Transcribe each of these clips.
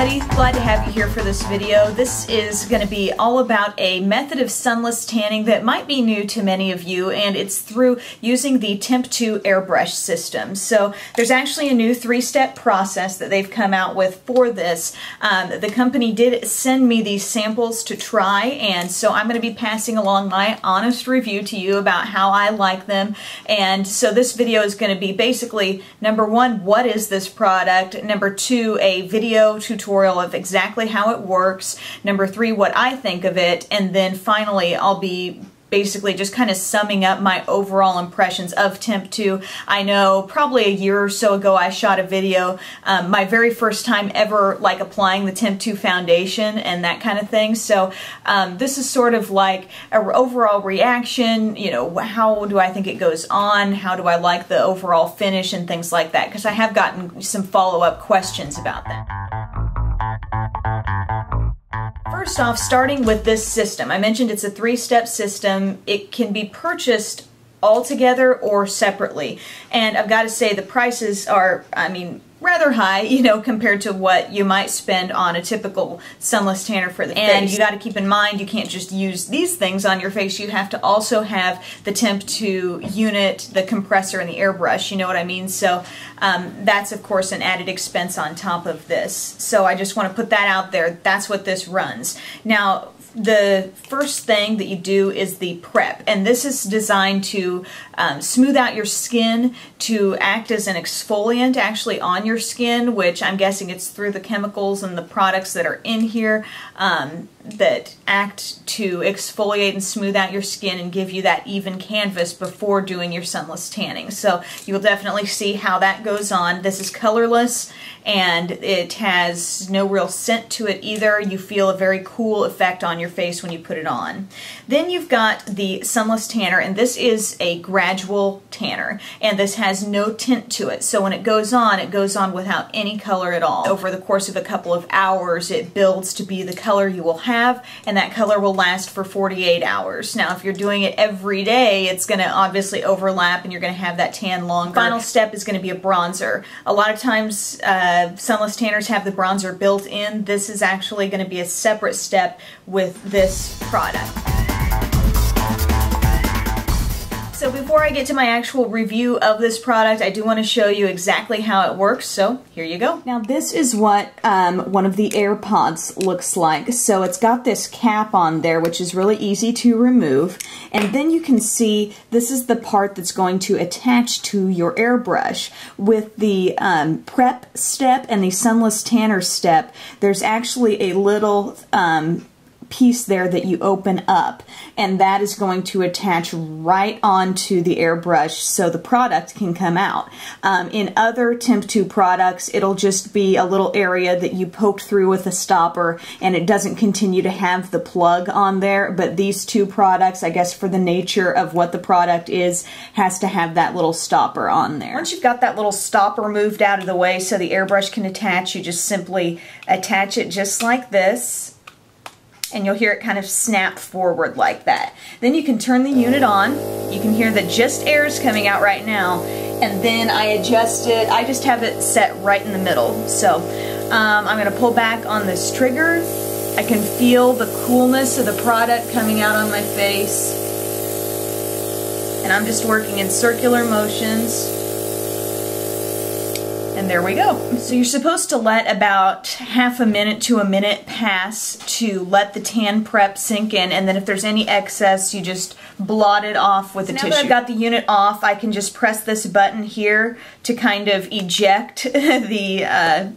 everybody, glad to have you here for this video. This is going to be all about a method of sunless tanning that might be new to many of you, and it's through using the Temptu airbrush system. So there's actually a new 3-step process that they've come out with for this. The company did send me these samples to try, and so I'm going to be passing along my honest review to you about how I like them. And so this video is going to be basically, number one, what is this product? Number two, a video tutorial of exactly how it works. Number three, what I think of it. And then finally, I'll be basically just kind of summing up my overall impressions of Temptu. I know probably a year or so ago I shot a video, my very first time ever like applying the Temptu foundation and that kind of thing. So this is sort of like an overall reaction, you know, how do I think it goes on, how do I like the overall finish and things like that, because I have gotten some follow-up questions about that. First off, starting with this system. I mentioned it's a 3-step system. It can be purchased all together or separately. And I've got to say the prices are, I mean, rather high, you know, compared to what you might spend on a typical sunless tanner for the face. And you got to keep in mind, you can't just use these things on your face. You have to also have the Temptu unit, the compressor, and the airbrush, you know what I mean? So that's, of course, an added expense on top of this. So I just want to put that out there. That's what this runs. Now, the first thing that you do is the prep, and this is designed to smooth out your skin, to act as an exfoliant actually on your skin, which I'm guessing it's through the chemicals and the products that are in here that act to exfoliate and smooth out your skin and give you that even canvas before doing your sunless tanning. So you'll definitely see how that goes on. This is colorless and it has no real scent to it either. You feel a very cool effect on your face when you put it on. Then you've got the sunless tanner, and this is a gradual tanner, and this has no tint to it. So when it goes on without any color at all. Over the course of a couple of hours, it builds to be the color you will have, and that color will last for 8 hours. Now, if you're doing it every day, it's going to obviously overlap and you're going to have that tan longer. Final step is going to be a bronzer. A lot of times, sunless tanners have the bronzer built in. This is actually going to be a separate step with this product. So before I get to my actual review of this product, I do want to show you exactly how it works, so here you go. Now this is what one of the AirPods looks like. So it's got this cap on there, which is really easy to remove, and then you can see this is the part that's going to attach to your airbrush. With the prep step and the sunless tanner step, there's actually a little piece there that you open up, and that is going to attach right onto the airbrush so the product can come out. In other Temptu products, it'll just be a little area that you poke through with a stopper, and it doesn't continue to have the plug on there, but these two products, I guess for the nature of what the product is, has to have that little stopper on there. Once you've got that little stopper moved out of the way so the airbrush can attach, you just simply attach it just like this, and you'll hear it kind of snap forward like that. Then you can turn the unit on. You can hear that just air is coming out right now, and then I adjust it. I just have it set right in the middle. So I'm going to pull back on this trigger. I can feel the coolness of the product coming out on my face, and I'm just working in circular motions. And there we go. So you're supposed to let about half a minute to a minute pass to let the tan prep sink in, and then if there's any excess, you just blot it off with a tissue. Now that I've got the unit off, I can just press this button here to kind of eject the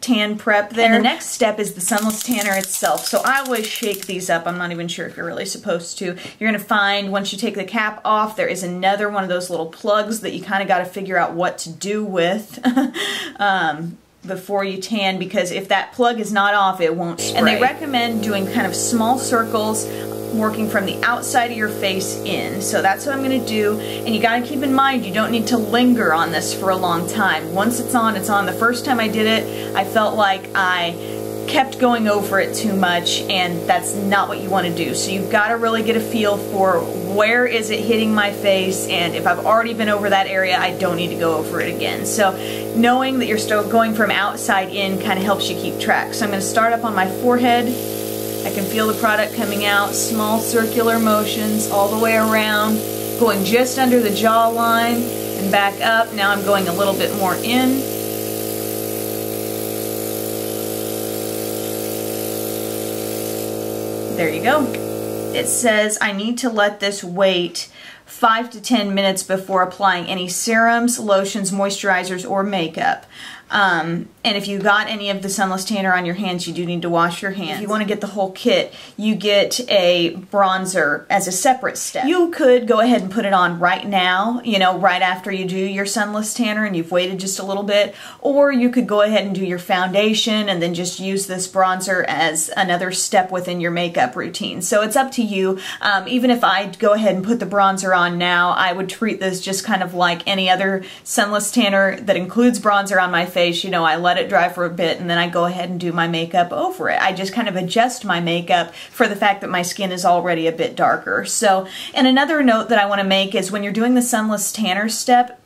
tan prep there. And the next step is the sunless tanner itself. So I always shake these up. I'm not even sure if you're really supposed to. You're going to find once you take the cap off, there is another one of those little plugs that you kind of got to figure out what to do with before you tan, because if that plug is not off, it won't spray. And they recommend doing kind of small circles, working from the outside of your face in. So that's what I'm going to do, and you got to keep in mind you don't need to linger on this for a long time. Once it's on, it's on. The first time I did it, I felt like I kept going over it too much, and that's not what you want to do. So you've got to really get a feel for where is it hitting my face, and if I've already been over that area, I don't need to go over it again. So knowing that you're still going from outside in kind of helps you keep track. So I'm going to start up on my forehead. I can feel the product coming out, small circular motions all the way around, going just under the jawline and back up. Now I'm going a little bit more in. There you go. It says I need to let this wait 5 to 10 minutes before applying any serums, lotions, moisturizers, or makeup. And if you got any of the sunless tanner on your hands, you do need to wash your hands. If you want to get the whole kit, you get a bronzer as a separate step. You could go ahead and put it on right now, you know, right after you do your sunless tanner and you've waited just a little bit, or you could go ahead and do your foundation and then just use this bronzer as another step within your makeup routine. So it's up to you. Even if I go ahead and put the bronzer on now, I would treat this just kind of like any other sunless tanner that includes bronzer on my face. You know, I let it dry for a bit and then I go ahead and do my makeup over it. I just kind of adjust my makeup for the fact that my skin is already a bit darker. So, and another note that I want to make is when you're doing the sunless tanner step,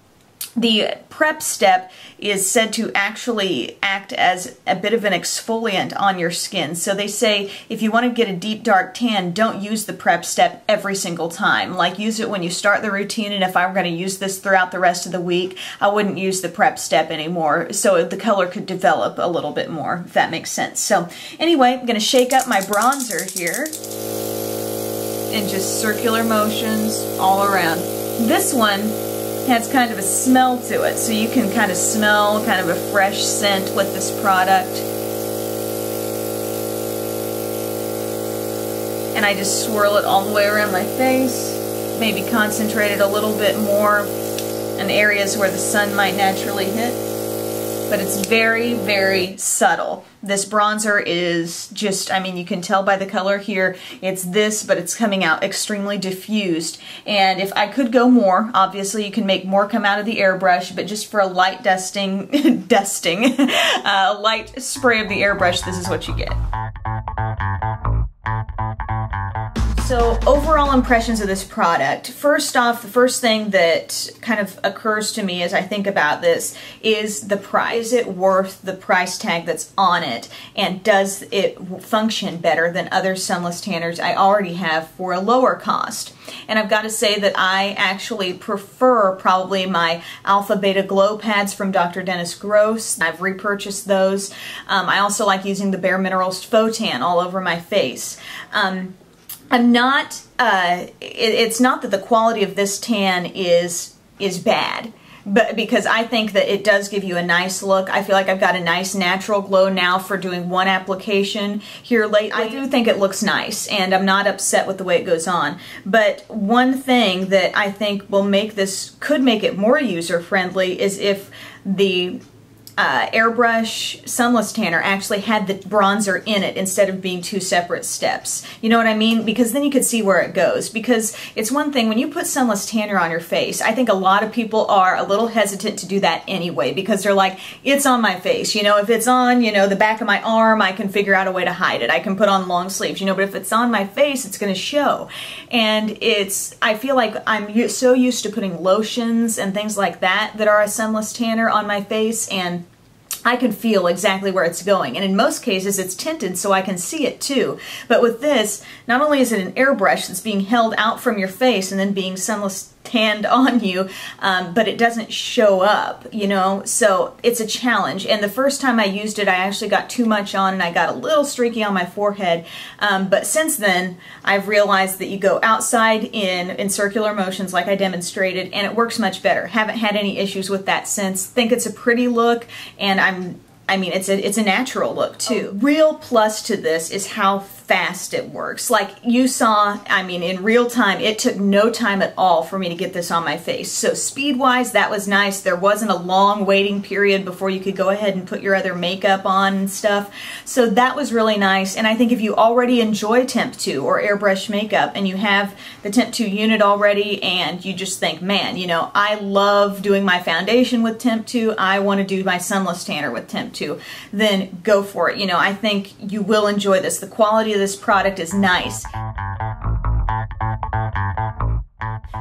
the prep step is said to actually act as a bit of an exfoliant on your skin. So they say if you want to get a deep dark tan, don't use the prep step every single time. Like use it when you start the routine, and if I were going to use this throughout the rest of the week, I wouldn't use the prep step anymore. So the color could develop a little bit more, if that makes sense. So anyway, I'm going to shake up my bronzer here in just circular motions all around. This one has kind of a smell to it, so you can kind of smell kind of a fresh scent with this product. And I just swirl it all the way around my face, maybe concentrate it a little bit more in areas where the sun might naturally hit. But it's very, very subtle. This bronzer is just, I mean, you can tell by the color here, it's this, but it's coming out extremely diffused. And if I could go more, obviously you can make more come out of the airbrush, but just for a light dusting, a light spray of the airbrush, this is what you get. So overall impressions of this product. First off, the first thing that kind of occurs to me as I think about this is the price. Is it worth the price tag that's on it? And does it function better than other sunless tanners I already have for a lower cost? And I've got to say that I actually prefer probably my Alpha Beta Glow pads from Dr. Dennis Gross. I've repurchased those. I also like using the Bare Minerals Faux Tan all over my face. I'm not, it's not that the quality of this tan is bad, but because I think that it does give you a nice look. I feel like I've got a nice natural glow now for doing one application here lately. I do think it looks nice, and I'm not upset with the way it goes on. But one thing that I think will make this, could make it more user-friendly is if the Airbrush Sunless Tanner actually had the bronzer in it instead of being two separate steps. You know what I mean? Because then you could see where it goes. Because it's one thing, when you put Sunless Tanner on your face, I think a lot of people are a little hesitant to do that anyway, because they're like, it's on my face. You know, if it's on, you know, the back of my arm, I can figure out a way to hide it. I can put on long sleeves, you know, but if it's on my face, it's going to show. And it's, I feel like I'm so used to putting lotions and things like that that are a Sunless Tanner on my face, and I can feel exactly where it's going. And in most cases, it's tinted so I can see it too. But with this, not only is it an airbrush that's being held out from your face and then being sunless tanned on you, but it doesn't show up, you know, so it's a challenge. And the first time I used it, I actually got too much on and I got a little streaky on my forehead, but since then I've realized that you go outside in circular motions like I demonstrated, and it works much better. Haven't had any issues with that since. Think it's a pretty look, and I mean, it's a natural look too. A real plus to this is how fast it works. Like you saw, I mean, in real time, it took no time at all for me to get this on my face. So speed-wise, that was nice. There wasn't a long waiting period before you could go ahead and put your other makeup on and stuff. So that was really nice. And I think if you already enjoy Temptu or airbrush makeup and you have the Temptu unit already and you just think, man, you know, I love doing my foundation with Temptu, I want to do my sunless tanner with Temptu, then go for it. You know, I think you will enjoy this. The quality of this product is nice.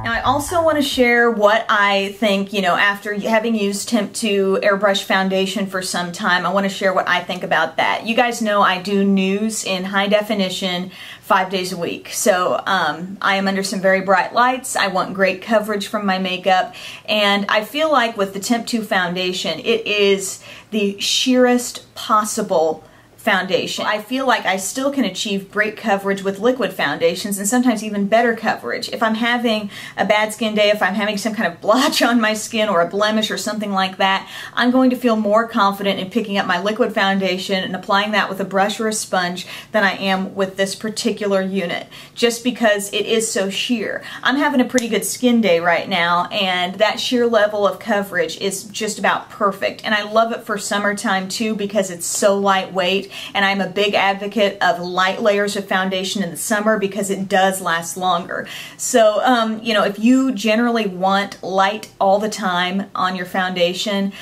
Now I also want to share what I think, you know, after having used Temptu Airbrush Foundation for some time, I want to share what I think about that. You guys know I do news in high definition 5 days a week. So I am under some very bright lights. I want great coverage from my makeup. And I feel like with the Temptu Foundation, it is the sheerest possible foundation. I feel like I still can achieve great coverage with liquid foundations and sometimes even better coverage. If I'm having a bad skin day, if I'm having some kind of blotch on my skin or a blemish or something like that, I'm going to feel more confident in picking up my liquid foundation and applying that with a brush or a sponge than I am with this particular unit, just because it is so sheer. I'm having a pretty good skin day right now, and that sheer level of coverage is just about perfect. And I love it for summertime too because it's so lightweight. And I'm a big advocate of light layers of foundation in the summer because it does last longer. So, you know, if you generally want light all the time on your foundation,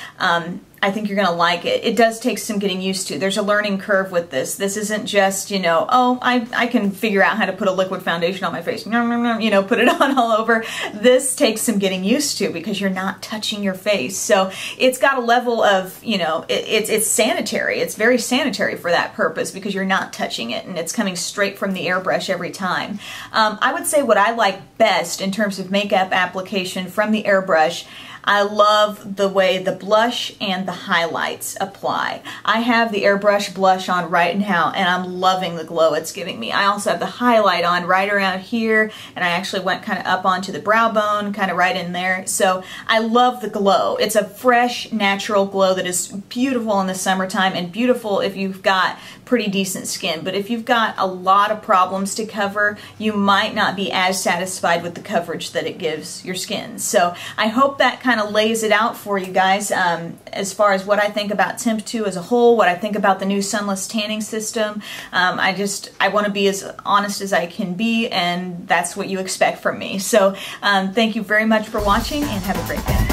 I think you're going to like it. It does take some getting used to. There's a learning curve with this. This isn't just, you know, oh, I can figure out how to put a liquid foundation on my face, you know, put it on all over. This takes some getting used to because you're not touching your face. So it's got a level of, you know, it's sanitary. It's very sanitary for that purpose because you're not touching it and it's coming straight from the airbrush every time. I would say what I like best in terms of makeup application from the airbrush, I love the way the blush and the highlights apply. I have the Airbrush blush on right now and I'm loving the glow it's giving me. I also have the highlight on right around here, and I actually went kind of up onto the brow bone, kind of right in there. So I love the glow. It's a fresh, natural glow that is beautiful in the summertime and beautiful if you've got pretty decent skin. But if you've got a lot of problems to cover, you might not be as satisfied with the coverage that it gives your skin. So I hope that kind of lays it out for you guys as far as what I think about Temptu as a whole, what I think about the new sunless tanning system. I want to be as honest as I can be, and that's what you expect from me. So thank you very much for watching and have a great day.